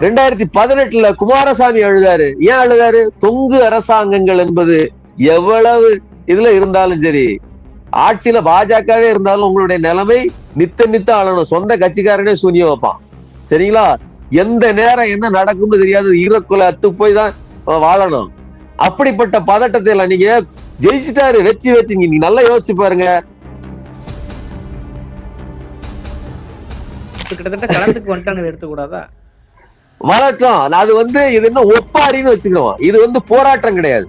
2018 குமாரசாமி அழுதாரு. ஏன் அழுதாரு? தொங்கு அரசாங்கங்கள் என்பது எவ்வளவு இதுல இருந்தாலும் சரி, ஆட்சியில பாஜகவே இருந்தாலும் உங்களுடைய நிலைமை நித்த ஆளணும். சொந்த கட்சிக்காரனே சூனியம் வைப்பான். சரிங்களா? எந்த நேரம் என்ன நடக்கும்னு தெரியாது. ஈரக்குலை அத்து போய் தான் வாழணும். அப்படிப்பட்ட பதட்டத்தை எல்லாம் நீங்க ஜெயிச்சுட்டாரு, வெற்றி நீங்க நல்லா யோசிச்சு பாருங்க. கிட்டத்தட்ட களத்துக்கு வந்துட்டாங்க, எடுத்துக்கூடாதா? வரட்டும். அது இது என்ன ஒப்பாரின்னு வச்சுக்கிறோம். இது போராட்டம் கிடையாது,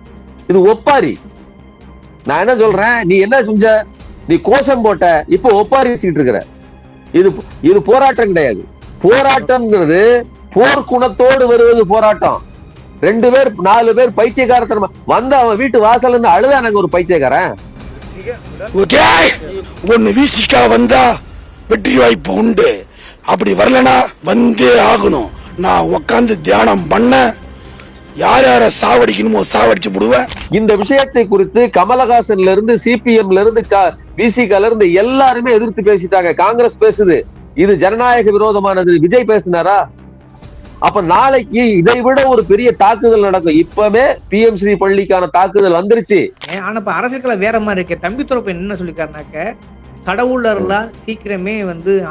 இது ஒப்பாரி. நான் என்ன சொல்றேன், நீ என்ன செஞ்ச? நீ கோஷம் போட்ட, இப்ப ஒப்பாரி வச்சுக்கிட்டு இருக்கிற. இது போராட்டம் கிடையாது. போராட்டம்ங்கிறது போர்க்குணத்தோடு வருவது போராட்டம். 2 பேர் 4 பேர் பைத்தியக்காரத்தனமா வந்து அவன் வீட்டு வாசல் இருந்து அழுதானாங்க ஒரு பைத்தியக்காரன். ஒன்னு விசிகா வந்தா வெற்றி வாய்ப்பு உண்டு, அப்படி வரலனா வந்தே ஆகணும். நான் உட்கார்ந்து தியானம் பண்ண யார் யார சாவடிக்கணுமோ சாவடிச்சு விடுவேன். இந்த விஷயத்தை குறித்து கமலஹாசன்ல இருந்து சிபிஎம்ல இருந்து விசிகால இருந்து எல்லாருமே எதிர்த்து பேசிட்டாங்க. காங்கிரஸ் பேசுது இது ஜனநாயக விரோதமானது. விஜய் பேசினாரா? அப்ப நாளைக்கு இதை விட ஒரு பெரிய தாக்குதல் நடக்கும். இப்பவே பிஎம்சி பள்ளிக்கான தாக்குதல் வந்துருச்சு. ஆனா இப்ப அரசுக்களை வேற மாதிரி இருக்கு. தம்பிதுரை என்ன சொல்லிருக்காருனாக்க, கடவுளர்லாம் சீக்கிரமே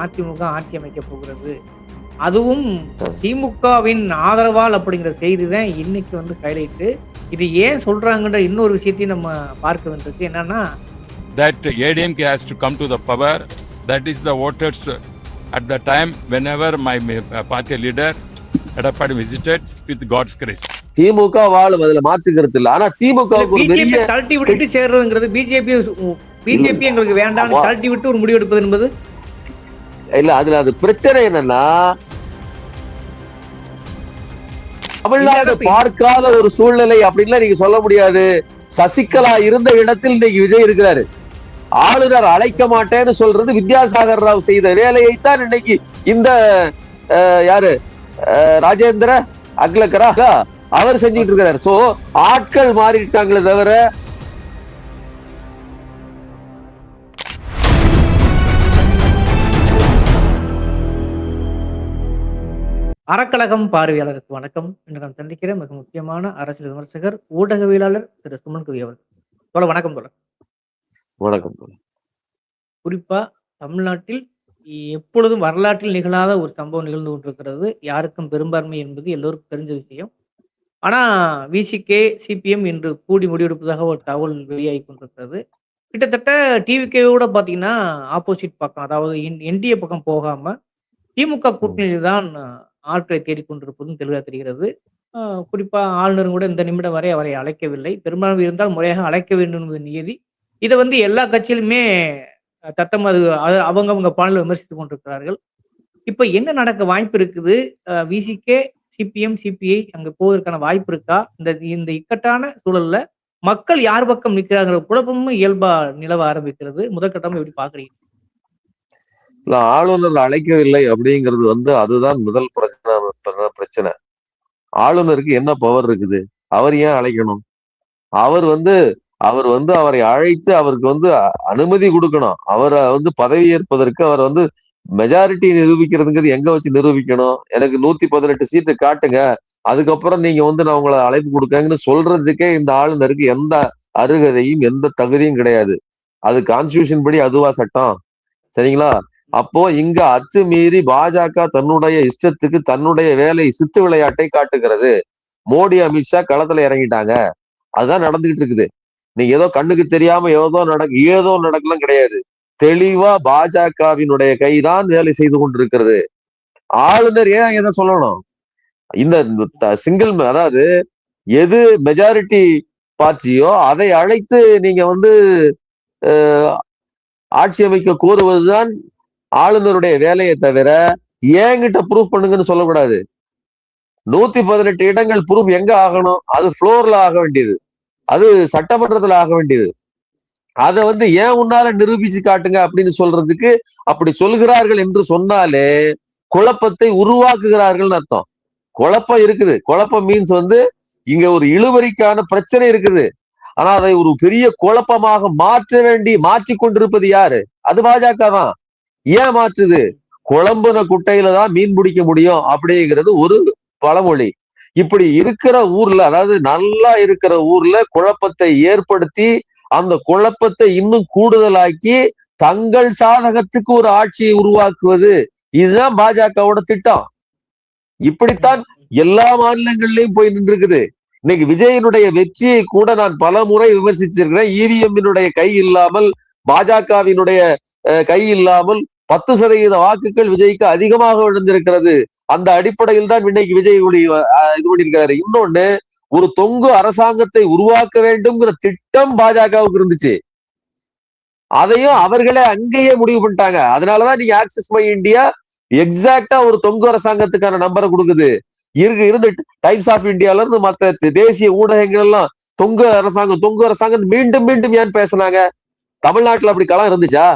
அதிமுக ஆட்சி அமைக்க போகிறது, அதுவும் திமுகவின் ஆதரவால் அப்படிங்கிற செய்தி தான் இன்னைக்கு ஹைலைட். இது ஏன் சொல்றாங்கன்ற இன்னொரு விஷயத்தையும் நம்ம பார்க்க வேண்டியிருக்கு. என்னன்னா, that ADMK has to come to the power. That is the voters at the time whenever my party leader Edapadi visited with God's grace. திமுக வாழும், அதுல மாற்று கருத்து இல்ல. ஆனா திமுக தள்ளி விட்டு சேர்றதுங்கிறது பிஜேபி எங்களுக்கு வேண்டாம் தள்ளி விட்டு ஒரு முடிவு எடுப்பது என்பது இல்ல. அதுல அது பிரச்சனை என்னன்னா, தமிழ்நாடு பார்க்காத ஒரு சூழ்நிலை அப்படின்லாம் நீங்க சொல்ல முடியாது. சசிகலா இருந்த இடத்தில் இன்னைக்கு விஜய் இருக்கிறாரு. ஆளுநர் அழைக்க மாட்டேன்னு சொல்றது வித்யாசாகர் ராவ் செய்த வேலையைத்தான் இன்னைக்கு இந்த யாரு ராஜேந்திர அக்லக்கரா அவர் செஞ்சுட்டு இருக்கிறார். சோ ஆட்கள் மாறிட்டாங்களே தவிர அறக்கழகம் பார்வையாளருக்கு வணக்கம். இன்று நான் சந்திக்கிற மிக முக்கியமான அரசியல் விமர்சகர், ஊடகவியலாளர் திரு சுமன் கவி அவர்கள். வணக்கம் தோழர். வணக்கம். குறிப்பா தமிழ்நாட்டில் எப்பொழுதும் வரலாற்றில் நிகழாத ஒரு சம்பவம் நிகழ்ந்து கொண்டிருக்கிறது. யாருக்கும் பெரும்பான்மை என்பது எல்லோருக்கும் தெரிஞ்ச விஷயம். ஆனா விசிகே சிபிஎம் இன்று கூடி முடிவெடுப்பதாக ஒரு தகவல் வெளியாகி கொண்டிருக்கிறது. கிட்டத்தட்ட டிவிகேவோட பாத்தீங்கன்னா ஆப்போசிட் பக்கம், அதாவது என்டிஏ பக்கம் போகாம திமுக கூட்டணியில் தான் ஆட்களை தேடிக்கொண்டிருப்பதும் தெளிவாக தெரிகிறது. குறிப்பா ஆளுநரும் கூட இந்த நிமிடம் வரை அவரை அழைக்கவில்லை. பெரும்பான்மை இருந்தால் முறையாக அழைக்க வேண்டும் என்பது நியதி. இதை எல்லா கட்சியிலுமே தத்தம் அவங்க பாடல விமர்சித்துக் கொண்டிருக்கிறார்கள். இப்ப என்ன நடக்க வாய்ப்பு இருக்குது? விசிகே சிபிஎம் சிபிஐ அங்க போவதற்கான வாய்ப்பு இருக்கா? இந்த இக்கட்டான சூழல்ல மக்கள் யார் பக்கம் நிற்கிறார்கள் குழப்பமும் இயல்பா நிலவ ஆரம்பிக்கிறது. முதற்கட்டம் எப்படி பாக்குறீங்க? ஆளுநர் அழைக்கவில்லை அப்படிங்கிறது அதுதான் முதல் பிரச்சனை. ஆளுநருக்கு என்ன பவர் இருக்குது? அவர் ஏன் அழைக்கணும்? அவர் அவரை அழைத்து அவருக்கு அனுமதி கொடுக்கணும். அவரை பதவி ஏற்பதற்கு அவர் மெஜாரிட்டி நிரூபிக்கிறதுங்கிறது எங்க வச்சு நிரூபிக்கணும்? எனக்கு 118 சீட்டு காட்டுங்க, அதுக்கப்புறம் நீங்க நான் உங்களை அழைப்பு கொடுக்கங்கன்னு சொல்றதுக்கே இந்த ஆளுநருக்கு எந்த அருகதையும் எந்த தகுதியும் கிடையாது. அது கான்ஸ்டிடியூஷன் படி அதுவா சட்டம்? சரிங்களா? அப்போ இங்க அத்துமீறி பாஜக தன்னுடைய இஷ்டத்துக்கு தன்னுடைய வேலை சித்து விளையாட்டை காட்டுகிறது. மோடி அமித்ஷா களத்துல இறங்கிட்டாங்க. அதுதான் நடந்துகிட்டு இருக்குது. நீங்க ஏதோ கண்ணுக்கு தெரியாம ஏதோ நடக்கலாம் கிடையாது. தெளிவா பாஜகவினுடைய கைதான் வேலை செய்து கொண்டிருக்கிறது. ஆளுநர் ஏன் எதை சொல்லணும்? இந்த சிங்கிள், அதாவது எது மெஜாரிட்டி பார்ட்டியோ அதை அழைத்து நீங்க ஆட்சி அமைக்க கோருவதுதான் ஆளுநருடைய வேலையை தவிர ஏங்கிட்ட ப்ரூஃப் பண்ணுங்கன்னு சொல்லக்கூடாது. 118 இடங்கள் ப்ரூஃப் எங்க ஆகணும்? அது ஃப்ளோர்ல ஆக வேண்டியது, அது சட்டமன்றத்துல ஆக வேண்டியது. அதை ஏன் உன்னால நிரூபிச்சு காட்டுங்க அப்படின்னு சொல்றதுக்கு, அப்படி சொல்கிறார்கள் என்று சொன்னாலே குழப்பத்தை உருவாக்குகிறார்கள் அர்த்தம். குழப்பம் இருக்குது. குழப்பம் மீன்ஸ் இங்க ஒரு இழுவரிக்கான பிரச்சனை இருக்குது. ஆனா அதை ஒரு பெரிய குழப்பமாக மாற்றி கொண்டிருப்பது யாரு? அது பாஜக தான். ஏன் மாற்றுது? குழம்புன குட்டையில தான் மீன் பிடிக்க முடியும் அப்படிங்கிறது ஒரு பழமொழி. இப்படி இருக்கிற ஊர்ல, அதாவது நல்லா இருக்கிற ஊர்ல குழப்பத்தை ஏற்படுத்தி அந்த குழப்பத்தை இன்னும் கூடுதலாக்கி தங்கள் சாதகத்துக்கு ஒரு ஆட்சியை உருவாக்குவது, இதுதான் பாஜகவோட திட்டம். இப்படித்தான் எல்லா மாநிலங்களிலையும் போய் நின்றுக்குது. இன்னைக்கு விஜயனுடைய வெற்றியை கூட நான் பல முறை விமர்சிச்சிருக்கிறேன். இவிஎம்மினுடைய கை இல்லாமல், பாஜகவினுடைய கை இல்லாமல் 10% வாக்குகள் விஜய்க்கு அதிகமாக விழுந்திருக்கிறது. அந்த அடிப்படையில் தான் இன்னைக்கு விஜய் இது பண்ணியிருக்காரு. இன்னொன்னு, ஒரு தொங்கு அரசாங்கத்தை உருவாக்க வேண்டும்ங்கிற திட்டம் பாஜகவுக்கு இருந்துச்சு. அதையும் அவர்களே அங்கேயே முடிவு பண்ணிட்டாங்க. அதனாலதான் நீங்க ஆக்சிஸ் மை இந்தியா எக்ஸாக்டா ஒரு தொங்கு அரசாங்கத்துக்கான நம்பரை கொடுக்குது. இருந்து டைம்ஸ் ஆஃப் இந்தியால இருந்து மத்த தேசிய ஊடகங்கள் எல்லாம் தொங்கு அரசாங்கம் மீண்டும் மீண்டும் ஏன் பேசினாங்க? தமிழ்நாட்டுல அப்படி களம் இருந்துச்சா?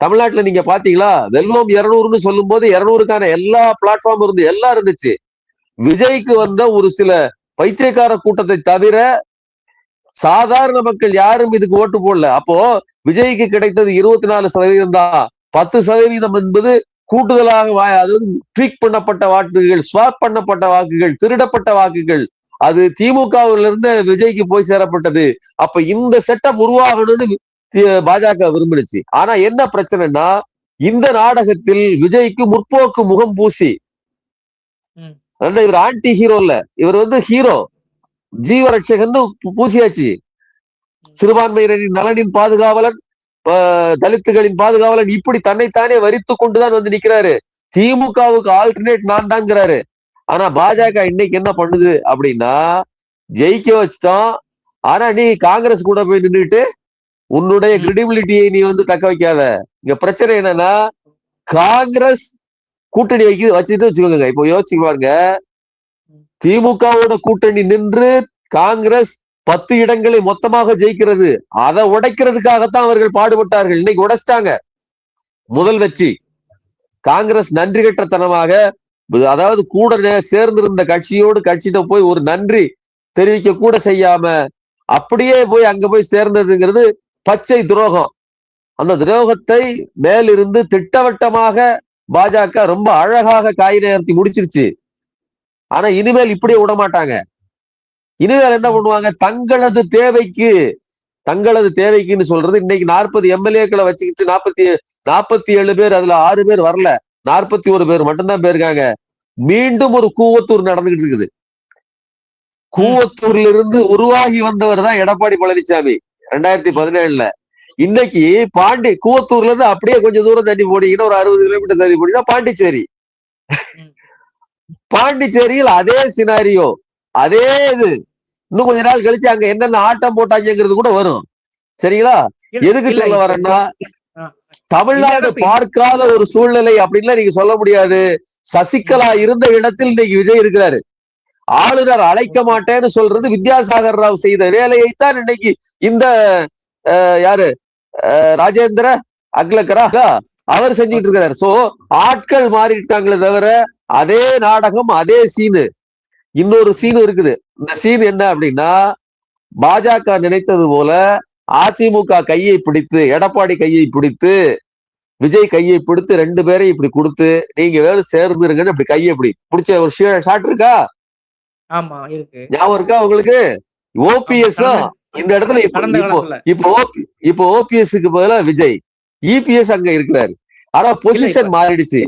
தமிழ்நாட்டுல நீங்க பாத்தீங்களா? வெல்வம் 200ன்னு சொல்லும் போது 200க்கான எல்லா பிளாட்ஃபார்ம் இருந்து எல்லாம் இருந்துச்சு. விஜய்க்கு வந்த ஒரு சில பைத்தியக்கார கூட்டத்தை தவிர சாதாரண மக்கள் யாரும் இதுக்கு ஓட்டு போடல. அப்போ விஜய்க்கு கிடைத்தது 24% தான். 10% என்பது கூடுதலாக, அதாவது ட்ரீக் பண்ணப்பட்ட வாக்குகள், ஸ்வாப் பண்ணப்பட்ட வாக்குகள், திருடப்பட்ட வாக்குகள். அது திமுகவில இருந்து விஜய்க்கு போய் சேரப்பட்டது. அப்ப இந்த செட்டப் உருவாகணும்னு பாஜக விரும்பினுச்சு. ஆனா என்ன பிரச்சனைனா, இந்த நாடகத்தில் விஜய்க்கு முற்போக்கு முகம் பூசி, இவர் ஆன்டி ஹீரோ இல்ல, இவர் ஹீரோ, ஜீவரட்சகன் பூசியாச்சு. சிறுபான்மையினரின் நலனின் பாதுகாவலன், தலித்துகளின் பாதுகாவலன், இப்படி தன்னைத்தானே வரித்து கொண்டுதான் நிக்கிறாரு. திமுகவுக்கு ஆல்டர்னேட் நான் தான்ங்கிறாரு. ஆனா பாஜக இன்னைக்கு என்ன பண்ணுது அப்படின்னா, ஜெயிக்க வச்சிட்டோம், ஆனா நீ காங்கிரஸ் கூட போய் நின்றுட்டு உன்னுடைய கிரெடிபிலிட்டியை நீ தக்க வைக்காத. இங்க பிரச்சனை என்னன்னா, காங்கிரஸ் கூட்டணி வச்சுட்டு வச்சுக்கோங்க. இப்போ யோசிச்சு பாருங்க, திமுகவோட கூட்டணி நின்று காங்கிரஸ் 10 இடங்களை மொத்தமாக ஜெயிக்கிறது. அதை உடைக்கிறதுக்காகத்தான் அவர்கள் பாடுபட்டார்கள். இன்னைக்கு உடைச்சிட்டாங்க. முதல் வெற்றி. காங்கிரஸ் நன்றி கட்டத்தனமாக, அதாவது கூட சேர்ந்திருந்த கட்சியிட்ட போய் ஒரு நன்றி தெரிவிக்க கூட செய்யாம அப்படியே போய் அங்க போய் சேர்ந்ததுங்கிறது பச்சை துரோகம். அந்த துரோகத்தை மேலிருந்து திட்டவட்டமாக பாஜக ரொம்ப அழகாக காய் நகர்த்தி முடிச்சிருச்சு. ஆனா இனிமேல் இப்படியே விட மாட்டாங்க. இனிமேல் என்ன பண்ணுவாங்க, தங்களது தேவைக்குன்னு சொல்றது, இன்னைக்கு 40 எம்எல்ஏக்களை வச்சுக்கிட்டு 47 பேர், அதுல 6 பேர் வரல, 41 பேர் மட்டும்தான் போயிருக்காங்க. மீண்டும் ஒரு கூவத்தூர் நடந்துகிட்டு இருக்குது. கூவத்தூர்ல இருந்து உருவாகி வந்தவர் தான் எடப்பாடி பழனிசாமி 2017. இன்னைக்கு கூவத்தூர்ல இருந்து அப்படியே கொஞ்சம் தூரம் தண்ணி போனீங்கன்னா, ஒரு 60 கிலோமீட்டர் தண்ணி போனீங்கன்னா பாண்டிச்சேரி. பாண்டிச்சேரியில் அதே சினாரியோ, அதே இது. இன்னும் கொஞ்ச நாள் கழிச்சு அங்க என்னென்ன ஆட்டம் போட்டாங்கிறது கூட வரும். சரிங்களா? எதுக்கு சொல்ல வரேன்னா, தமிழ்நாடு பார்க்காத ஒரு சூழ்நிலை அப்படின்லாம் நீங்க சொல்ல முடியாது. சசிகலா இருந்த இடத்தில் இன்னைக்கு விஜய் இருக்கிறாரு. ஆளுநர் அழைக்க மாட்டேன்னு சொல்றது வித்யாசாகர் ராவ் செய்த வேலையைத்தான் இன்னைக்கு இந்த யாரு ராஜேந்திர அக்லக்கரா அவர் செஞ்சுட்டு இருக்கிறார். சோ ஆட்கள் மாறிட்டாங்களே தவிர அதே நாடகம், அதே சீனு. இன்னொரு சீனு இருக்குது. இந்த சீன் என்ன அப்படின்னா, பாஜக நினைத்தது போல அதிமுக கையை பிடித்து, எடப்பாடி கையை பிடித்து, விஜய் கையை பிடித்து 2 பேரையும் இப்படி கொடுத்து, நீங்க வேலை சேர்ந்துருங்கன்னு இப்படி கையை இப்படி பிடிச்ச ஒரு ஷாட் இருக்கா? ஆமா இருக்கு. ஞாபகம் இருக்கா உங்களுக்கு? ஓபிஎஸ் இந்த இடத்துல இப்போ ஓபிஎஸ்க்கு பதிலா விஜய், இபிஎஸ் அங்க இருக்கிறாரு. ஆனா பொசிஷன் மாறிடுச்சு.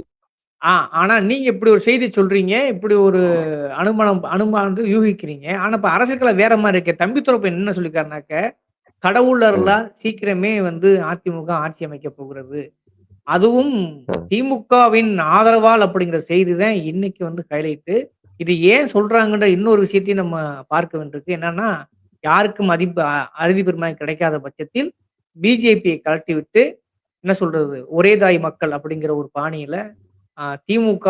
ஆனா நீங்க இப்படி ஒரு செய்தி சொல்றீங்க, இப்படி ஒரு அனுமானம் யூகிக்கிறீங்க. ஆனா இப்ப அரசுகளை வேற மாதிரி இருக்கு. தம்பிதுரை என்ன சொல்லிருக்காருனாக்க, கடவுளர்லாம் சீக்கிரமே அதிமுக ஆட்சி அமைக்க போகிறது, அதுவும் திமுகவின் ஆதரவால் அப்படிங்கிற செய்தி தான் இன்னைக்கு ஹைலைட்டு. இது ஏன் சொல்றாங்கன்ற இன்னொரு விஷயத்தையும் நம்ம பார்க்க வேண்டியிருக்கு. என்னன்னா, யாருக்கும் அறுதி பெரும்பான்மை கிடைக்காத பட்சத்தில் பிஜேபியை கழட்டி விட்டு, என்ன சொல்றது, ஒரே தாய் மக்கள் அப்படிங்கிற ஒரு பாணியில திமுக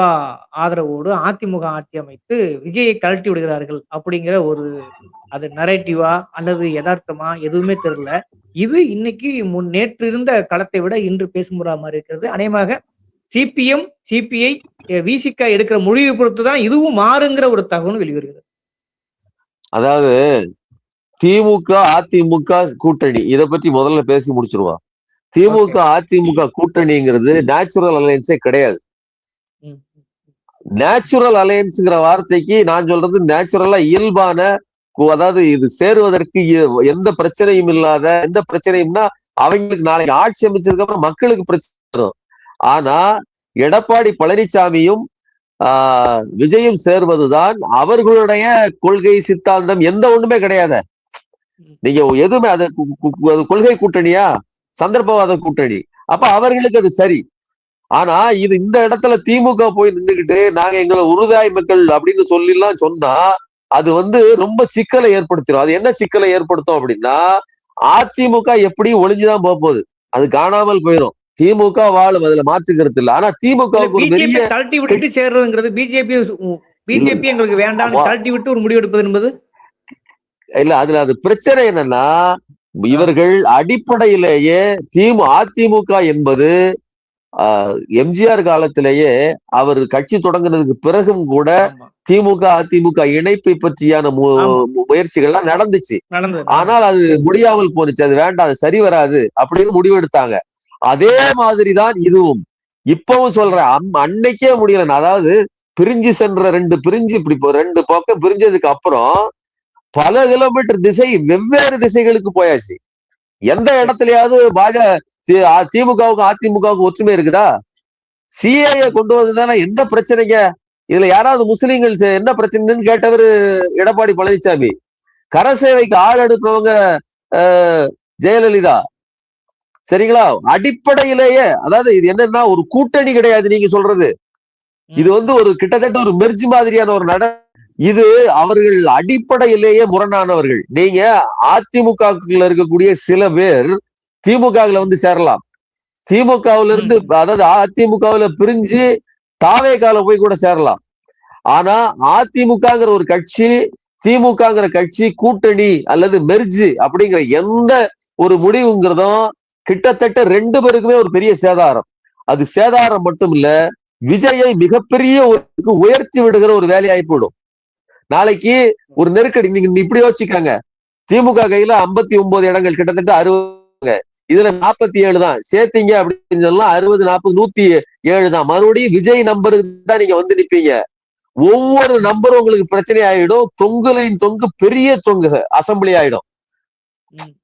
ஆதரவோடு அதிமுக ஆட்சி அமைத்து விஜயை கழட்டி விடுகிறார்கள் அப்படிங்கிற ஒரு, அது நரேட்டிவா அல்லது யதார்த்தமா எதுவுமே தெரியல. இது இன்னைக்கு நேற்று இருந்த களத்தை விட இன்று பேசுமுறா மாதிரி இருக்கிறது. அநேகமாக சிபிஎம், சிபிஐ, விசிக எடுக்கிற முடிவை பொறுத்துதான் இதுவும் மாறுங்கிற ஒரு தகவல் வெளிவருகிறது. அதாவது திமுக அதிமுக கூட்டணி, இதை பற்றி முதல்ல பேசி முடிச்சிருவா. திமுக அதிமுக கூட்டணிங்கிறது நேச்சுரல் அலையன்ஸே கிடையாது. நேச்சுரல் அலையன்ஸ்ங்கிற வார்த்தைக்கு நான் சொல்றது நேச்சுரலா இயல்பான, அதாவது இது சேருவதற்கு எந்த பிரச்சனையும் இல்லாத, எந்த பிரச்சனையும்னா அவங்களுக்கு நாளைக்கு ஆட்சி அமைச்சதுக்கு அப்புறம் மக்களுக்கு பிரச்சனை வரும். ஆனா எடப்பாடி பழனிசாமியும் விஜயும் சேர்வதுதான் அவர்களுடைய கொள்கை சித்தாந்தம், எந்த ஒண்ணுமே கிடையாது. நீங்க எதுவுமே அது கொள்கை கூட்டணியா, சந்தர்ப்பவாத கூட்டணி, அப்ப அவர்களுக்கு அது சரி. ஆனா இது இந்த இடத்துல திமுக போய் நின்றுகிட்டு நாங்க எங்களை உறுதாய் மக்கள் அப்படின்னு சொல்லிலாம் சொன்னா அது ரொம்ப சிக்கலை ஏற்படுத்திடும். அது என்ன சிக்கலை ஏற்படுத்தும் அப்படின்னா, அதிமுக எப்படி ஒளிஞ்சுதான் போகுது, அது காணாமல் போயிடும். திமுக வாழும், அதுல மாற்றுக்கிறது இல்லை. ஆனா திமுகவுக்கு ஒரு பெரிய தள்ளி விட்டுட்டு சேர்றதுங்கிறது, பிஜேபி எங்களுக்கு வேண்டாம் தள்ளி விட்டு ஒரு முடிவு எடுப்பது என்பது இல்ல. அதுல அது பிரச்சனை என்னன்னா, இவர்கள் அடிப்படையிலேயே அதிமுக என்பது எம்ஜிஆர் காலத்திலேயே அவர் கட்சி தொடங்குறதுக்கு பிறகும் கூட திமுக அதிமுக இணைப்பை பற்றியான முயற்சிகள்லாம் நடந்துச்சு. ஆனால் அது முடியாமல் போனுச்சு. அது வேண்டாம், அது சரி வராது அப்படின்னு முடிவெடுத்தாங்க. அதே மாதிரிதான் இதுவும். இப்பவும் சொல்றேன், அன்னைக்கே முடியல. அதாவது பிரிஞ்சு சென்ற பிரிஞ்சு இப்படி ரெண்டு பக்கம் பிரிஞ்சதுக்கு அப்புறம் பல கிலோமீட்டர் திசை வெவ்வேறு திசைகளுக்கு போயாச்சு. எந்த இடத்துலயாவது திமுகவுக்கு அதிமுகவுக்கு ஒற்றுமை இருக்குதா? சிஏஏ கொண்டு வந்ததுதானே எந்த பிரச்சனைங்க? இதுல யாராவது முஸ்லீம்கள் என்ன பிரச்சனைன்னு கேட்டவர் எடப்பாடி பழனிசாமி. கரசேவைக்கு ஆள் எடுக்கிறவங்க ஜெயலலிதா. சரிங்களா? அடிப்படையிலேயே அதாவது இது என்னன்னா ஒரு கூட்டணி கிடையாது நீங்க சொல்றது. இது ஒரு கிட்டத்தட்ட ஒரு மெர்ஜ் மாதிரியான ஒரு இது அவர்கள் அடிப்படையிலேயே முரணானவர்கள். நீங்க அதிமுகக்குள்ள இருக்கக்கூடிய சில பேர் திமுகவுல சேரலாம். திமுகவுல இருந்து, அதாவது அதிமுகவுல பிரிஞ்சு தாவேகால போய் கூட சேரலாம். ஆனா அதிமுகங்கிற ஒரு கட்சி, திமுகங்கிற கட்சி கூட்டணி அல்லது மெர்ஜ் அப்படிங்கிற எந்த ஒரு முடிவுங்கிறதும் கிட்டத்தட்ட ரெண்டு பேருக்குமே ஒரு பெரிய சேதாரம். அது சேதாரம் மட்டும் இல்ல, விஜயை மிகப்பெரிய உயர்த்தி விடுகிற ஒரு வேலையாகி போயிடும். நாளைக்கு ஒரு நெருக்கடி, நீங்க இப்படி யோசிச்சுக்காங்க, திமுக கையில 59 இடங்கள், கிட்டத்தட்ட 60, இதுல 47 தான் சேர்த்தீங்க அப்படின்னு சொல்லலாம். 60, 40, 107 தான். மறுபடியும் விஜய் நம்பருக்கு தான் நீங்க நிப்பீங்க. ஒவ்வொரு நம்பரும் உங்களுக்கு பிரச்சனை ஆயிடும். தொங்குலின் தொங்கு பெரிய தொங்கு அசம்பிளி ஆயிடும்.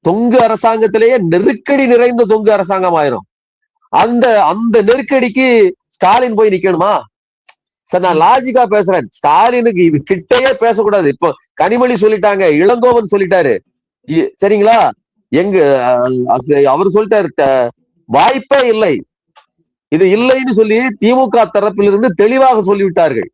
தொங்கு அரசாங்கத்திலேயே நெருக்கடி நிறைந்த தொங்கு அரசாங்கம் ஆயிரும். அந்த நெருக்கடிக்கு ஸ்டாலின் போய் நிக்கணுமா? சார், நான் லாஜிக்கா பேசுறேன். ஸ்டாலினுக்கு இது கிட்டையே பேசக்கூடாது. இப்போ கனிமொழி சொல்லிட்டாங்க, இளங்கோவன் சொல்லிட்டாரு. சரிங்களா? அவரு சொல்லிட்டாரு, வாய்ப்பே இல்லை, இது இல்லைன்னு சொல்லி திமுக தரப்பிலிருந்து தெளிவாக சொல்லிவிட்டார்கள்.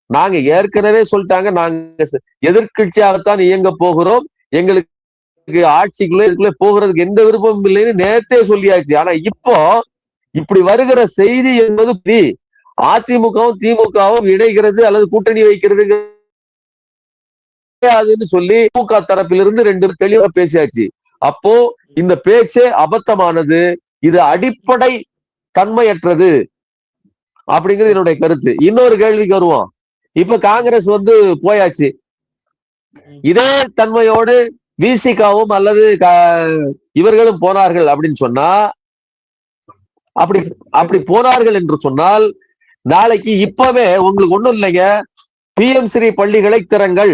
நாங்க ஏற்கனவே சொல்லிட்டாங்க, நாங்க எதிர்கட்சியாகத்தான் இயங்க போகிறோம், எங்களுக்கு ஆட்சிக்குள்ள போகிறதுக்கு எந்த விருப்பமும் இல்லைன்னு நேரத்தே சொல்லியாச்சு. ஆனா இப்போ இப்படி வருகிற செய்தி என்பது அதிமுகவும் திமுகவும் இணைகிறது அல்லது கூட்டணி வைக்கிறது சொல்லி திமுக தரப்பிலிருந்து ரெண்டு தெளிவா பேசியாச்சு. அப்போ இந்த பேச்சே அபத்தமானது, இது அடிப்படை தன்மையற்றது அப்படிங்கிறது என்னுடைய கருத்து. இன்னொரு கேள்விக்கு வருவோம். இப்ப காங்கிரஸ் போயாச்சு. இதே தன்மையோடு விசிகாவும் அல்லது இவர்களும் போனார்கள் அப்படின்னு சொன்னா, அப்படி போனார்கள் என்று சொன்னால், நாளைக்கு இப்பவே உங்களுக்கு ஒண்ணும் இல்லைங்க, PM ஸ்ரீ பள்ளிகளை திறங்கள்,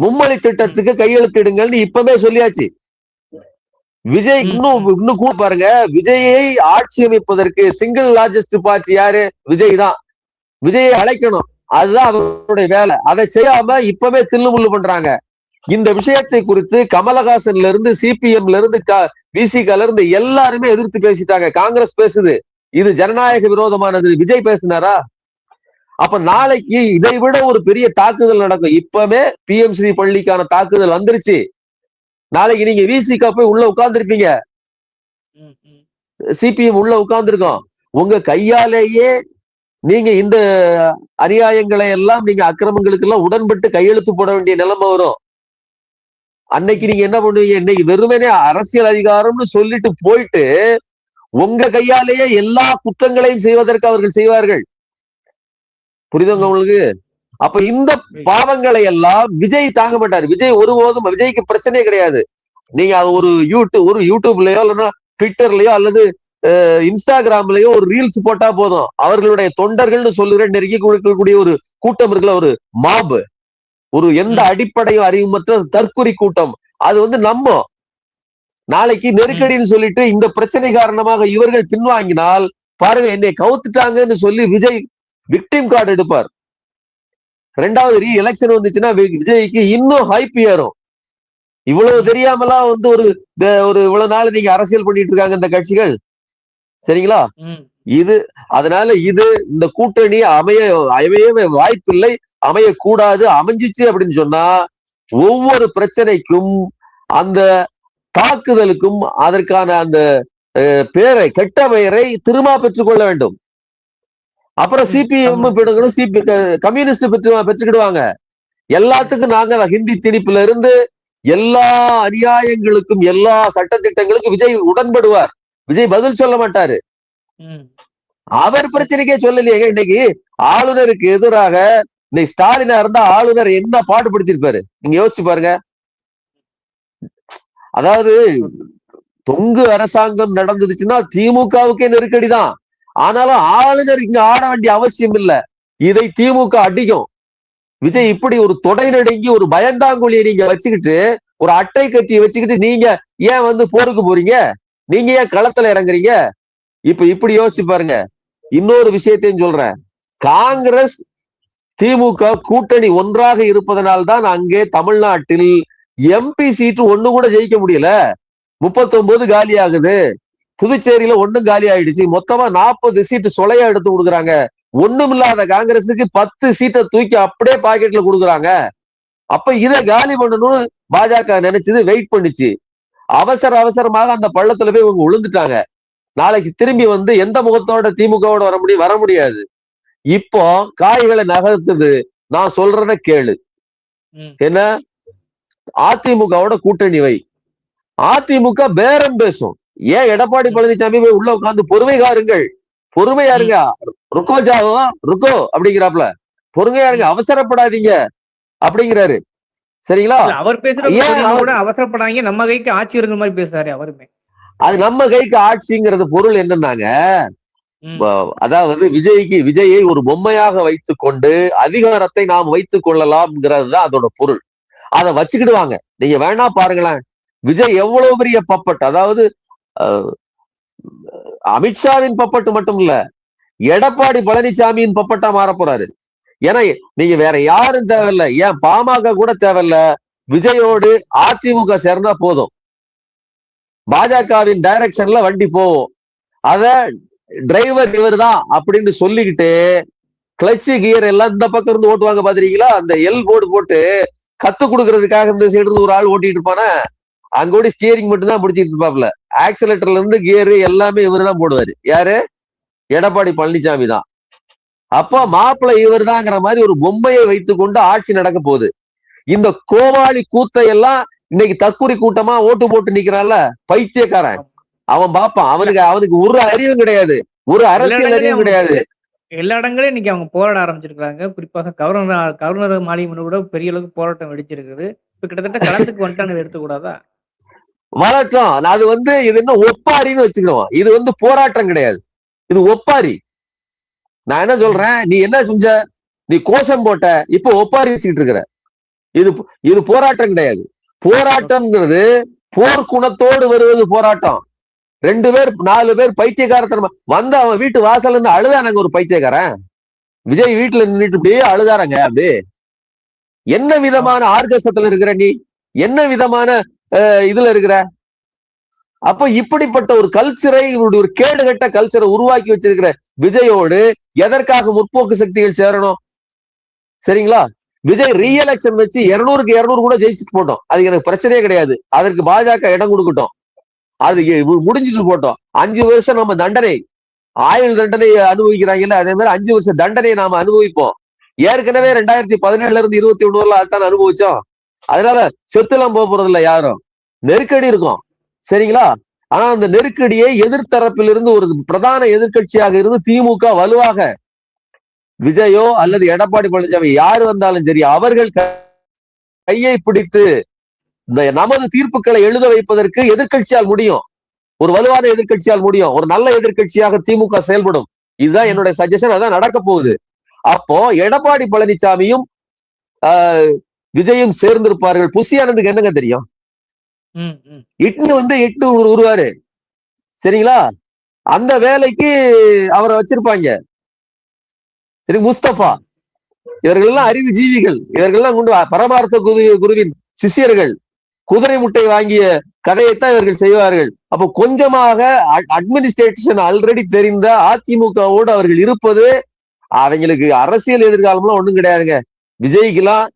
மும்மொழி திட்டத்துக்கு கையெழுத்திடுங்கள்னு இப்பவே சொல்லியாச்சு. விஜய் இன்னும் கூட பாருங்க, விஜயை ஆட்சி அமைப்பதற்கு சிங்கிள் லார்ஜஸ்ட் பார்ட்டி யாரு? விஜய் தான். விஜயை அழைக்கணும், அதுதான் அவருடைய வேலை. அதை செய்யாம இப்பவே தில்லுமுள்ளு பண்றாங்க. இந்த விஷயத்தை குறித்து கமலஹாசன்ல இருந்து, சிபிஎம்ல இருந்து, விசிகால இருந்து எல்லாருமே எதிர்த்து பேசிட்டாங்க. காங்கிரஸ் பேசுது இது ஜனநாயக விரோதமானது. விஜய் பேசினாரா? அப்ப நாளைக்கு இதை விட ஒரு பெரிய தாக்குதல் நடக்கும். இப்பவே PM ஸ்ரீ பள்ளிக்கான தாக்குதல் வந்துருச்சு. நாளைக்கு நீங்க விசிகா போய் உள்ள உட்கார்ந்துருப்பீங்க, சிபிஎம் உள்ள உட்கார்ந்துருக்கோம். உங்க கையாலேயே நீங்க இந்த அநியாயங்களை எல்லாம், நீங்க அக்கிரமங்களுக்கு எல்லாம் உடன்பட்டு கையெழுத்து போட வேண்டிய நிலைமை வரும். அன்னைக்கு நீங்க என்ன பண்ணுவீங்க? இன்னைக்கு வெறுமனே அரசியல் அதிகாரம்னு சொல்லிட்டு போயிட்டு உங்க கையாலேயே எல்லா குற்றங்களையும் செய்வதற்கு அவர்கள் செய்வார்கள். புரியுதுங்க உங்களுக்கு? அப்ப இந்த பாவங்களை எல்லாம் விஜய் தாங்க மாட்டார். விஜய் ஒருபோதும், விஜய்க்கு பிரச்சனையே கிடையாது. நீங்க அது ஒரு யூடியூப்லயோ இல்லைன்னா ட்விட்டர்லயோ அல்லது இன்ஸ்டாகிராம்லயோ ஒரு ரீல்ஸ் போட்டா போதும், அவர்களுடைய தொண்டர்கள்னு சொல்லுகிற நெருங்கி கொடுக்கக்கூடிய ஒரு கூட்டம் இருக்குல்ல, ஒரு மாப், ஒரு எந்த அடிப்படையும் அறிவுமற்ற தற்குறி கூட்டம், அது வந்து நம்ம நாளைக்கு நெருக்கடின்னு சொல்லிட்டு இந்த பிரச்சனை காரணமாக இவர்கள் பின்வாங்கினால் பாருங்க, என்னை கவுத்துட்டாங்கன்னு சொல்லி விஜய் விக்டிம் கார்டு எடுப்பார். ரெண்டாவது எலெக்ஷன் வந்துச்சுன்னா விஜய்க்கு இன்னும் ஹைப் ஏறும். இவ்வளவு தெரியாமலாம் வந்து ஒரு இவ்வளவு நாள் நீங்க அரசியல் பண்ணிட்டு இருக்காங்க இந்த கட்சிகள், சரிங்களா? இது அதனால இந்த கூட்டணி அமையவே வாய்ப்பில்லை, அமையக்கூடாது. அமைஞ்சிச்சு அப்படின்னு சொன்னா ஒவ்வொரு பிரச்சனைக்கும் அந்த தாக்குதலுக்கும் அதற்கான அந்த பேரை, கெட்ட பெயரை திரும்ப பெற்றுக்கொள்ள வேண்டும். அப்புறம் சிபிஎம் கம்யூனிஸ்ட் பெற்றுக்கிடுவாங்க. எல்லாத்துக்கும் நாங்க ஹிந்தி திணிப்புல இருந்து எல்லா அநியாயங்களுக்கும் எல்லா சட்டத்திட்டங்களுக்கும் விஜய் உடன்படுவார். விஜய் பதில் சொல்ல மாட்டாரு. அவர் பிரச்சனைக்கே சொல்லலையே. இன்னைக்கு ஆளுநருக்கு எதிராக இன்னைக்கு ஸ்டாலினா இருந்தா ஆளுநர் என்ன பாடுபடுத்திருப்பாரு நீங்க யோசிச்சு பாருங்க. அதாவது தொங்கு அரசாங்கம் நடந்துச்சுன்னா திமுகவுக்கே நெருக்கடி தான். ஆனாலும் ஆளுநர் இங்க ஆட வேண்டிய அவசியம் இல்லை. இதை திமுக அடிக்கும். விஜய் இப்படி ஒரு தொடை நடுங்கி ஒரு பயந்தாங்குழியை நீங்க வச்சுக்கிட்டு, ஒரு அட்டை கட்டியை வச்சுக்கிட்டு நீங்க ஏன் வந்து போருக்கு போறீங்க? நீங்க ஏன் களத்துல இறங்குறீங்க? இப்ப இப்படி யோசிச்சு பாருங்க. இன்னொரு விஷயத்தையும் சொல்றேன். காங்கிரஸ் திமுக கூட்டணி ஒன்றாக இருப்பதனால்தான் அங்கே தமிழ்நாட்டில் எம்பி சீட்டு ஒண்ணு கூட ஜெயிக்க முடியல. 39 காலி ஆகுது. புதுச்சேரியில ஒண்ணும் காலி ஆயிடுச்சு. மொத்தமா 40 சீட்டு சொலையா எடுத்து கொடுக்குறாங்க. ஒண்ணும் இல்லாத காங்கிரஸுக்கு 10 சீட்டை தூக்கி அப்படியே பாக்கெட்ல கொடுக்குறாங்க. அப்ப இதை காலி பண்ணணும்னு பாஜக நினைச்சது, வெயிட் பண்ணுச்சு. அவசரமாக அந்த பள்ளத்துல போய் இவங்க விழுந்துட்டாங்க. நாளைக்கு திரும்பி வந்து எந்த முகத்தோட திமுகவோட வர முடியாது. இப்போ காய்களை நகர்த்துது. நான் சொல்றத கேளு. என்ன, அதிமுகவோட கூட்டணி வை. அதிமுக பேரம் பேசும். ஏன் எடப்பாடி பழனிசாமி போய் உள்ள உட்கார்ந்து பொறுமையா இருங்க, ருக்கோ ஜாவோ ருக்கோ அப்படிங்கிறாப்ல, பொறுமையா இருங்க, அவசரப்படாதீங்க அப்படிங்கிறாரு. சரிங்களா? அவர் பேசுற கூட அவசரப்படாங்க, நம்ம கைக்கு ஆட்சி இருக்கிற மாதிரி பேசுறாரு அவருமே. அது நம்ம கைக்கு ஆட்சிங்கிறது பொருள் என்னன்னாங்க, அதாவது விஜயை ஒரு பொம்மையாக வைத்துக் கொண்டு அதிகாரத்தை நாம் வைத்துக் கொள்ளலாம்ங்கிறது தான் அதோட பொருள். அதை வச்சுக்கிடுவாங்க. நீங்க வேணா பாருங்களேன், விஜய் எவ்வளவு பெரிய பப்பட். அதாவது அமித்ஷாவின் பப்பட்டு மட்டும் இல்ல, எடப்பாடி பழனிசாமியின் பப்பட்டா மாற போறாரு. ஏன்னா நீங்க வேற யாரும் தேவையில்ல, ஏன் பாமக கூட தேவையில்ல, விஜயோடு அதிமுக சேர்ந்தா போதும். பாஜகவின் டைரக்ஷன்ல வண்டி போவோம். அத டிரைவர் இவர் தான் அப்படின்னு சொல்லிக்கிட்டு கிளட்சி கியர் எல்லாம் இந்த பக்கம் இருந்து ஓட்டுவாங்க பாத்திருக்கீங்களா? அந்த எல் போர்டு போட்டு கத்து கொடுக்கறதுக்காக இந்த சைடு இருந்து ஒரு ஆள் ஓட்டிட்டு இருப்பானே, அங்கோடி ஸ்டியரிங் மட்டும் தான் பிடிச்சிட்டு இருப்பாப்ல. ஆக்சிலேட்டர்ல இருந்து கியரு எல்லாமே இவர் தான் போடுவாரு. யாரு? எடப்பாடி பழனிசாமி தான். அப்போ மாப்பிள்ளை இவர் தாங்கிற மாதிரி ஒரு பொம்மையை வைத்துக் கொண்டு ஆட்சி நடக்க போகுது. இந்த கோமாளி கூத்தை எல்லாம் இன்னைக்கு தற்குறி கூட்டமா ஓட்டு போட்டு நிக்கிறான்ல பைத்தியக்காரன், அவன் பாப்பான். அவனுக்கு ஒரு அறிவும் கிடையாது, ஒரு அரசியல் அறிவும் கிடையாது. எல்லா இடங்களையும் இன்னைக்கு அவங்க போராட ஆரம்பிச்சிருக்காங்க. குறிப்பாக கவர்னர் மாளிகை கூட பெரிய அளவுக்கு போராட்டம் வெடிச்சிருக்குது. இப்ப கிட்டத்தட்ட களத்துக்கு வந்துட்டாங்க, எடுத்துக்கூடாதா? வரட்டும். அது இது என்ன ஒப்பாரின்னு வச்சுக்கிறோம். இது போராட்டம் கிடையாது, இது ஒப்பாரி. நான் என்ன சொல்றேன், நீ என்ன செஞ்ச? நீ கோஷம் போட்ட, இப்ப ஒப்பாரி வச்சுக்கிட்டு இருக்கிற. இது போராட்டம் கிடையாது. போராட்டம்ங்கிறது போர்க்குணத்தோடு வருவது போராட்டம். 2 பேர் 4 பேர் பைத்தியக்காரத்தனமா வந்து அவன் வீட்டு வாசல் இருந்து அழுதானாங்க. ஒரு பைத்தியக்காரன் விஜய் வீட்டுல நின்றுட்டு அப்படியே அழுதாராங்க. அப்படியே என்ன விதமான ஆர்கசத்துல இருக்கிற நீ? என்ன விதமான இதுல இருக்கிற? அப்ப இப்படிப்பட்ட ஒரு கல்ச்சரை, ஒரு கேடுகட்ட கல்ச்சரை உருவாக்கி வச்சிருக்கிற விஜயோடு எதற்காக முற்போக்கு சக்திகள் சேரணும்? சரிங்களா? விஜய் ரீஎலெக்ஷன் வச்சு 200க்கு 200 கூட ஜெயிச்சுட்டு போட்டோம், அது எனக்கு பிரச்சனையே கிடையாது. அதற்கு பாஜக இடம் கொடுக்கட்டும், அது முடிஞ்சிட்டு போட்டோம். 5 வருஷம் நம்ம தண்டனை, ஆயுள் தண்டனை அனுபவிக்கிறாங்கல்ல, அதே மாதிரி 5 வருஷம் தண்டனையை நாம அனுபவிப்போம். ஏற்கனவே 2017 இருந்து 21 அதுதான் அனுபவிச்சோம். அதனால செத்துலாம் போக போறது இல்லை யாரும். நெருக்கடி இருக்கும், சரிங்களா? ஆனா அந்த நெருக்கடியை எதிர்த்தரப்பிலிருந்து ஒரு பிரதான எதிர்கட்சியாக இருந்து திமுக வலுவாக, விஜயோ அல்லது எடப்பாடி பழனிசாமி யாரு வந்தாலும் சரி, அவர்கள் கையை பிடித்து இந்த நமது தீர்ப்புகளை எழுத வைப்பதற்கு எதிர்கட்சியால் முடியும். ஒரு வலுவான எதிர்க்கட்சியால் முடியும். ஒரு நல்ல எதிர்க்கட்சியாக திமுக செயல்படும். இதுதான் என்னுடைய சஜஷன். அதான் நடக்க போகுது. அப்போ எடப்பாடி பழனிசாமியும் விஜயும் சேர்ந்திருப்பார்கள். புசி ஆனந்துக்கு என்னங்க தெரியும்? இட்டு உருவாரு. சரிங்களா? அந்த வேலைக்கு அவரை வச்சிருப்பாங்க. சரி, முஸ்தபா, இவர்கள் எல்லாம் அறிவு ஜீவிகள். இவர்கள் எல்லாம் கொண்டு பரமார்த்த குருவின் சிஷியர்கள். குதிரை முட்டை வாங்கிய கதையைத்தான் இவர்கள் செய்வார்கள். அப்போ கொஞ்சமாக அட்மினிஸ்ட்ரேஷன் ஆல்ரெடி தெரிந்த அதிமுகவோடு அவர்கள் இருப்பது அவங்களுக்கு அரசியல் எதிர்காலம்லாம் ஒண்ணும் கிடையாதுங்க. விஜய்க்கெல்லாம்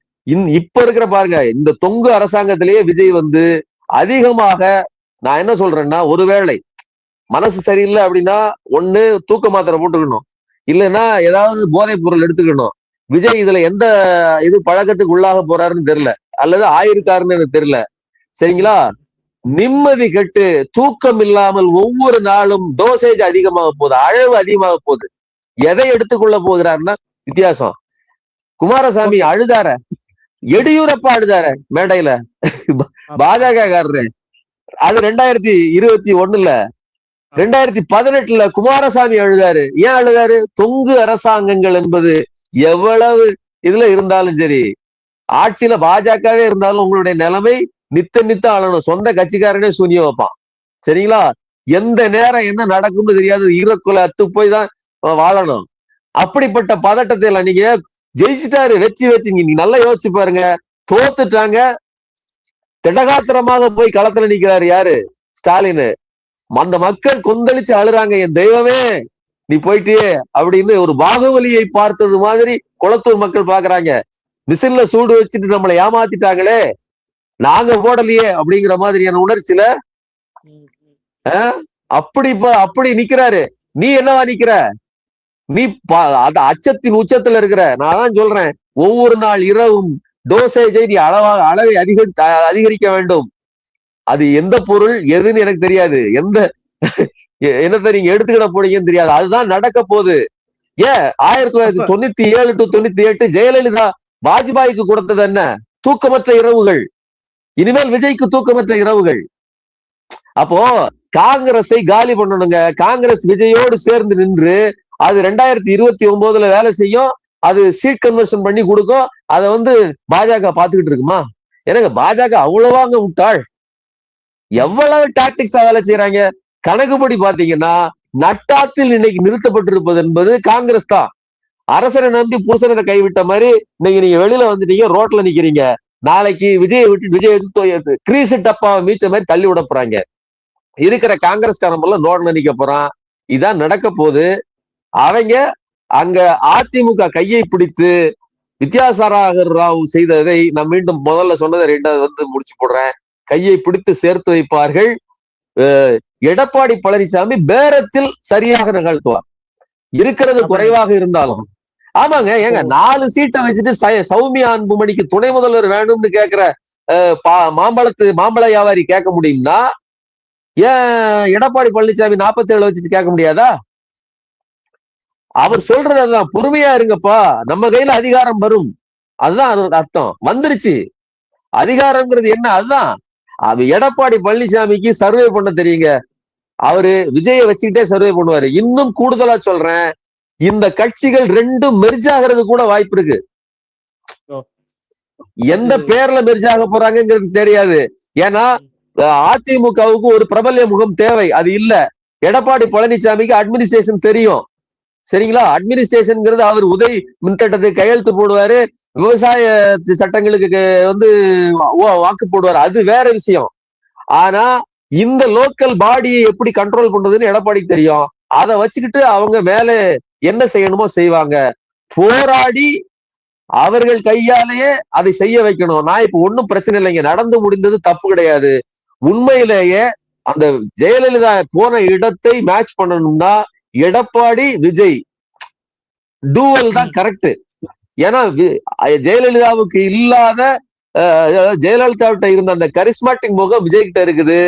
இப்ப இருக்கிற பாருங்க, இந்த தொங்கு அரசாங்கத்திலேயே விஜய் அதிகமாக, நான் என்ன சொல்றேன்னா, ஒருவேளை மனசு சரியில்லை அப்படின்னா ஒண்ணு தூக்க மாத்திரை போட்டுக்கணும், இல்லைன்னா ஏதாவது போதைப் பொருள் எடுத்துக்கணும். விஜய் இதுல எந்த பழக்கத்துக்கு உள்ளாக போறாருன்னு தெரியல, அல்லது ஆயிருக்காருன்னு எனக்கு தெரியல. சரிங்களா? நிம்மதி கெட்டு தூக்கம் இல்லாமல் ஒவ்வொரு நாளும் டோசேஜ் அதிகமாக போகுது, அளவு அதிகமாக போகுது. எதை எடுத்துக்கொள்ள போகிறாருன்னா வித்தியாசம். குமாரசாமி அழுதார, எடியூரப்பா அழுதார மேடையில, பாஜக காரரு. அது 2021 2018 குமாரசாமி அழுதாரு. ஏன் அழுதாரு? தொங்கு அரசாங்கங்கள் என்பது எவ்வளவு இதுல இருந்தாலும் சரி, ஆட்சியில பாஜகவே இருந்தாலும் உங்களுடைய நிலைமை நித்த ஆளணும். சொந்த கட்சிக்காரனே சூனியம் வைப்பான். சரிங்களா? எந்த நேரம் என்ன நடக்கும்னு தெரியாது. ஈரக்குலை அத்து போய் தான் வாழணும். அப்படிப்பட்ட பதட்டத்தை எல்லாம் நீங்க ஜெயிச்சுட்டாரு, வெற்றி நீங்க நல்லா யோசிச்சு பாருங்க. தோத்துட்டாங்க, திடகாத்திரமாக போய் களத்துல நிக்கிறாரு யாரு? ஸ்டாலின். அந்த மக்கள் கொந்தளிச்சு அழுறாங்க, என் தெய்வமே நீ போயிட்டியே அப்படின்னு. ஒரு பாகுபலியை பார்த்தது மாதிரி குளத்தூர் மக்கள் பாக்குறாங்க. மிசின்ல சூடு வச்சுட்டு நம்மளை ஏமாத்திட்டாங்களே, நாங்க போடலையே அப்படிங்கிற மாதிரியான உணர்ச்சியில அப்படி நிக்கிறாரு. நீ என்னவா நிக்கிற? நீ அந்த அச்சத்தின் உச்சத்துல இருக்கிற. நான் தான் சொல்றேன், ஒவ்வொரு நாள் இரவும் டோசேஜை நீ அளவை அதிகரிக்க வேண்டும். அது எந்த பொருள் எதுன்னு எனக்கு தெரியாது, என்னத்தை நீங்க எடுத்துக்கிட போறீங்கன்னு தெரியாது. அதுதான் நடக்க போகுது. ஏன் 1997 to 98 ஜெயலலிதா வாஜ்பாய்க்கு கொடுத்தது என்ன? தூக்கமற்ற இரவுகள். இனிமேல் விஜய்க்கு தூக்கமற்ற இரவுகள். அப்போ காங்கிரஸை காலி பண்ணணுங்க. காங்கிரஸ் விஜயோடு சேர்ந்து நின்று அது 2029 வேலை செய்யும். அது சீட் கன்வர்ஷன் பண்ணி கொடுக்கும். அதை பாஜக பாத்துக்கிட்டு இருக்குமா? எனக்கு பாஜக அவ்வளவாங்க விட்டாள். எவ்வளவு டாக்டிக்ஸா வேலை செய்யறாங்க. கணக்குப்படி பாத்தீங்கன்னா நட்டாத்தில் இன்னைக்கு நிறுத்தப்பட்டிருப்பது என்பது காங்கிரஸ் தான். அரசனை நம்பி பூசனை கைவிட்ட மாதிரி இன்னைக்கு நீங்க வெளியில வந்துட்டீங்க, ரோட்ல நிக்கிறீங்க. நாளைக்கு விஜயை விட்டு கிரீஸ் டப்பாவை மீச்ச மாதிரி தள்ளி விட போறாங்க. இருக்கிற காங்கிரஸ்காரன் நோட்ல நிக்க போறான். இதான் நடக்க போகுது. அவங்க அங்க அதிமுக கையை பிடித்து வித்யாசாகர் ராவ் செய்ததை நான் மீண்டும் முதல்ல சொன்னதை ரெண்டாவது முடிச்சு போடுறேன். கையை பிடித்து சேர்த்து வைப்பார்கள். எடப்பாடி பழனிசாமி பேரத்தில் சரியாக நிகழ்த்துவார். இருக்கிறது குறைவாக இருந்தாலும். ஆமாங்க, ஏங்க 4 சீட்டை வச்சுட்டு சௌமியா அன்புமணிக்கு துணை முதல்வர் வேணும்னு கேட்கிற மாம்பழ வியாபாரி கேட்க முடியும்னா, ஏன் எடப்பாடி பழனிசாமி 47 வச்சுட்டு கேட்க முடியாதா? அவர் சொல்றது அதுதான், பொறுமையா இருங்கப்பா, நம்ம கையில அதிகாரம் வரும். அதுதான் அதோட அர்த்தம். வந்துருச்சு அதிகாரம்ங்கிறது என்ன? அதுதான். எடப்பாடி பழனிசாமிக்கு சர்வே பண்ண தெரியுங்க. அவரு விஜயை வச்சுக்கிட்டே சர்வே பண்ணுவாரு. இன்னும் கூடுதலா சொல்றேன், இந்த கட்சிகள் ரெண்டும் மெர்ஜ் ஆகிறது கூட வாய்ப்பு இருக்கு. எந்த பேர்ல மெர்ஜ் ஆக போறாங்கிறது தெரியாது. ஏன்னா அதிமுகவுக்கு ஒரு பிரபல்ய முகம் தேவை, அது இல்ல. எடப்பாடி பழனிசாமிக்கு அட்மினிஸ்ட்ரேஷன் தெரியும். சரிங்களா? அட்மினிஸ்ட்ரேஷன்ங்கிறது அவர் உதய் மின்திட்டத்துக்கு கையெழுத்து போடுவாரு, விவசாய சட்டங்களுக்கு வாக்கு போடுவார், அது வேற விஷயம். ஆனா இந்த லோக்கல் பாடியை எப்படி கண்ட்ரோல் பண்றதுன்னு எடப்பாடிக்கு தெரியும். அதை வச்சுக்கிட்டு அவங்க மேல என்ன செய்யணுமோ செய்வாங்க. போராடி அவர்கள் கையாலேயே அதை செய்ய வைக்கணும். நான் இப்ப ஒன்னும் பிரச்சனை இல்லைங்க, நடந்து முடிந்தது தப்பு கிடையாது. உண்மையிலேயே அந்த ஜெயலலிதா போன இடத்தை மேட்ச் பண்ணணும்னா எடப்பாடி விஜய் டூவல் தான் கரெக்ட். ஏன்னா ஜெயலலிதாவுக்கு இல்லாத, ஜெயலலிதாவிட்ட இருந்த அந்த கரிஸ்மாட்டிக் முகம் விஜய் கிட்ட இருக்குது.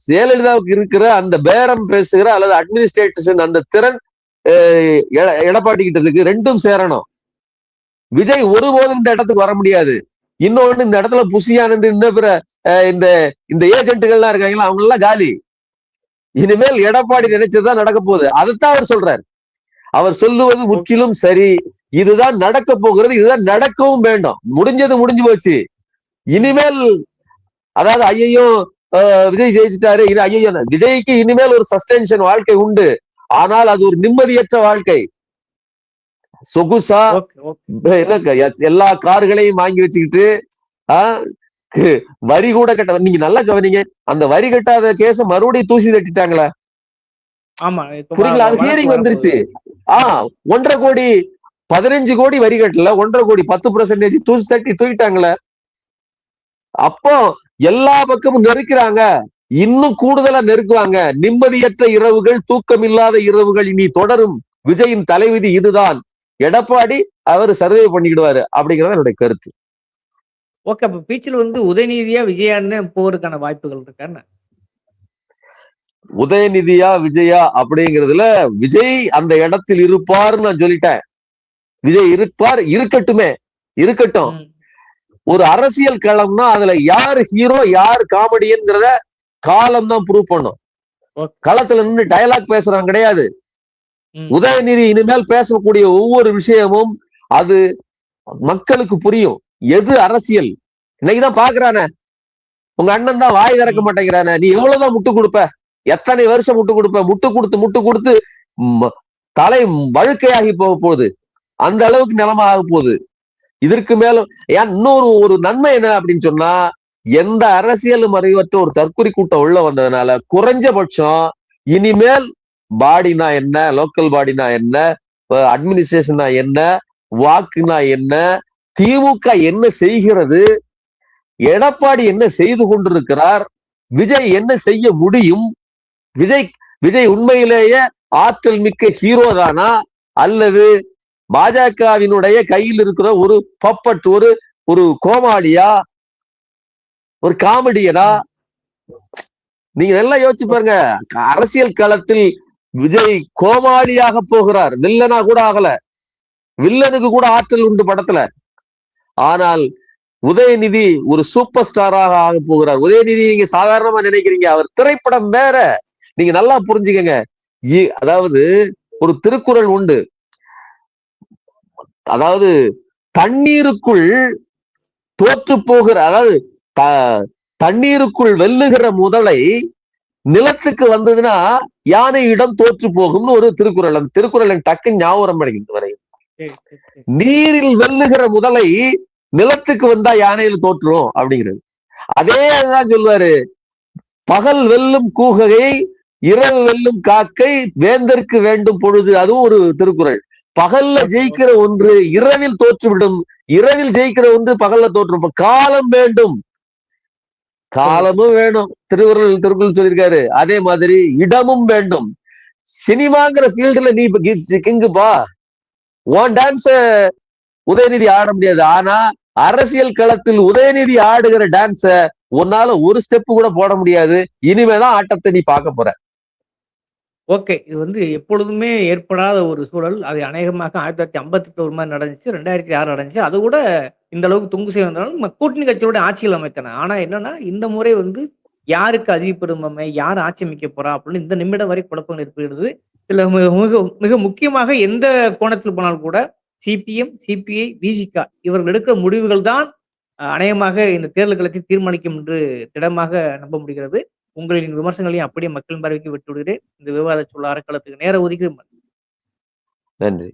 ஜெயலலிதாவுக்கு இருக்கிற அந்த பேரம் பேசுகிற அல்லது அட்மினிஸ்ட்ரேஷன் அந்த திறன் எடப்பாடி கிட்ட இருக்கு. ரெண்டும் சேரணும். விஜய் ஒருபோதும் இந்த இடத்துக்கு வர முடியாது. இன்னொன்னு, இந்த இடத்துல புசி ஆனந்த் இந்த ஏஜென்ட்டுகள்லாம் இருக்காங்களா, அவங்க எல்லாம் காலி. இனிமேல் எடப்பாடி நினைச்சதுதான் நடக்க போகுது. அதைத்தான் அவர் சொல்றாரு. அவர் சொல்லுவது முற்றிலும் சரி. இதுதான் நடக்க போகிறது, இதுதான் நடக்கவும் வேண்டும். முடிஞ்சது முடிஞ்சு போச்சு. இனிமேல் அதாவது ஐயோ விஜய் ஜெயிச்சிட்டாரு, ஐயோ விஜய்க்கு இனிமேல் ஒரு சஸ்டென்ஷன் வாழ்க்கை உண்டு. ஆனால் அது ஒரு நிம்மதியற்ற வாழ்க்கை. சொகுசா எல்லா கார்களையும் வாங்கி வச்சுக்கிட்டு வரி கூட கட்ட, நீங்க நல்லா கவனிங்க, அந்த வரி கட்டாத கேஸ மறுபடியும் தூசி தட்டிட்டாங்களே. புரியுங்களா? அது ஹியரிங் வந்துருச்சு. 1.5 கோடி 15 கோடி வரி கட்டல, 1.5 கோடி 10% தூசி தட்டி தூக்கிட்டாங்களே. அப்போ எல்லா பக்கமும் நெருக்கிறாங்க, இன்னும் கூடுதலா நெருக்குவாங்க. நிம்மதியற்ற இரவுகள், தூக்கமில்லாத இரவுகள் இனி தொடரும். விஜயின் தலைவிதி இதுதான். எடப்பாடி அவர் சர்வே பண்ணிக்கிடுவாரு அப்படிங்கறது என்னுடைய கருத்து. ஓகே, அப்ப பீச்சில் வந்து உதயநிதியா விஜயான்னு போறதுக்கான வாய்ப்புகள் இருக்கான்னு? உதயநிதியா விஜயா அப்படிங்கிறதுல விஜய் அந்த இடத்தில் இருப்பார்னு நான் சொல்லிட்டேன். விஜய் இருப்பார், இருக்கட்டும். ஒரு அரசியல் களம்னா அதுல யார் ஹீரோ யார் காமெடியன்கிறத காலம் தான் ப்ரூவ் பண்ணும். களத்துல நின்று டயலாக் பேசுறாங்க கிடையாது. உதயநிதி இனிமேல் பேசக்கூடிய ஒவ்வொரு விஷயமும் அது மக்களுக்கு புரியும். எது அரசியல் இன்னைக்குதான் பாக்குறானே. உங்க அண்ணன் தான் வாய் திறக்க மாட்டேங்கிறானே. நீ எவ்வளவுதான் முட்டு கொடுப்ப, எத்தனை வருஷம் முட்டு கொடுப்ப? முட்டு கொடுத்து தலை வழுக்கையாகி போக போகுது. அந்த அளவுக்கு நிலைமை ஆக போகுது. இதற்கு மேலும் ஏன் இன்னொரு நன்மை என்ன அப்படின்னு சொன்னா, எந்த அரசியலும் அறிவற்ற ஒரு தற்கொலை கூட்டம் உள்ள வந்ததுனால குறைஞ்சபட்சம் இனிமேல் பாடினா என்ன, லோக்கல் பாடினா என்ன, அட்மினிஸ்ட்ரேஷனா என்ன, வாக்குனா என்ன, திமுக என்ன செய்கிறது, எடப்பாடி என்ன செய்து கொண்டிருக்கிறார், விஜய் என்ன செய்ய முடியும், விஜய் உண்மையிலேயே ஆற்றல் மிக்க ஹீரோ தானா அல்லது பாஜகவினுடைய கையில் இருக்கிற ஒரு பப்பட், ஒரு கோமாளியா, ஒரு காமெடியனா? நீங்க நல்லா யோசிச்சு பாருங்க. அரசியல் களத்தில் விஜய் கோமாளியாக போகிறார். வில்லனா கூட ஆகல. வில்லனுக்கு கூட ஆற்றல் உண்டு படத்துல. ஆனால் உதயநிதி ஒரு சூப்பர் ஸ்டாராக ஆக போகிறார். உதயநிதி நீங்க சாதாரணமா நினைக்கிறீங்க, அவர் திரைப்படம் வேற. நீங்க நல்லா புரிஞ்சுக்கங்க. அதாவது ஒரு திருக்குறள் உண்டு. அதாவது தண்ணீருக்குள் தோற்று போகிற, அதாவது தண்ணீருக்குள் வெல்லுகிற முதலை நிலத்துக்கு வந்ததுன்னா யானையிடம் தோற்று போகும்னு ஒரு திருக்குறள். அந்த திருக்குறள் டக்குன்னு ஞாபகம் அடைகிறது வரை. நீரில் வெல்லுகிற முதலை நிலத்துக்கு வந்தா யானையில தோற்றுரும் அப்படிங்கிறது. அதேதான் சொல்லுவாரு. பகல் வெல்லும் கூகை, இரவு வெல்லும் காக்கை, வேந்தற்கு வேண்டும் பொழுது. அதுவும் ஒரு திருக்குறள். பகல்ல ஜெயிக்கிற ஒன்று இரவில் தோற்றுவிடும், இரவில் ஜெயிக்கிற ஒன்று பகல்ல தோற்றும். காலம் வேண்டும், காலமும் வேணும். திருக்குறள் சொல்லியிருக்காரு. அதே மாதிரி இடமும் வேண்டும். சினிமாங்கிற ஃபீல்டுல நீ கிங்குப்பா, உன் டான்ஸ உதயநிதி ஆட முடியாது. ஆனா அரசியல் களத்தில் உதயநிதி ஆடுகிற டான்ஸ உன்னால ஒரு ஸ்டெப் கூட போட முடியாது. இனிமேதான் ஆட்டத்தை நீ பார்க்க போற. ஓகே, இது வந்து எப்பொழுதுமே ஏற்படாத ஒரு சூழல். அது அநேகமாக 1958 ஒரு மாதிரி நடந்துச்சு, 2006 நடந்துச்சு. அது கூட இந்த அளவுக்கு துங்கு செய்ய வந்தாலும் கூட்டணி கட்சியோட ஆட்சிகள் அமைத்தன. ஆனா என்னன்னா, இந்த முறை வந்து யாருக்கு அதிக பெரும்பான்மை, யார் ஆட்சி அமைக்க போறா அப்படின்னு இந்த நிமிடம் வரை குழப்பங்கள் ஏற்படுகிறது. இதுல மிக மிக முக்கியமாக எந்த கோணத்தில் போனாலும் கூட சிபிஎம், சிபிஐ, விசிக இவர்கள் எடுக்கிற முடிவுகள் தான் அநேகமாக இந்த தேர்தல் களத்தை தீர்மானிக்கும் என்று திடமாக நம்ப முடிகிறது. உங்களின் விமர்சனங்களையும் அப்படியே மக்களின் பார்வைக்கு விட்டு விடுகிறேன். இந்த விவாத சொல்ல அறக்களத்துக்கு நேரம் ஒதுக்கி நன்றி.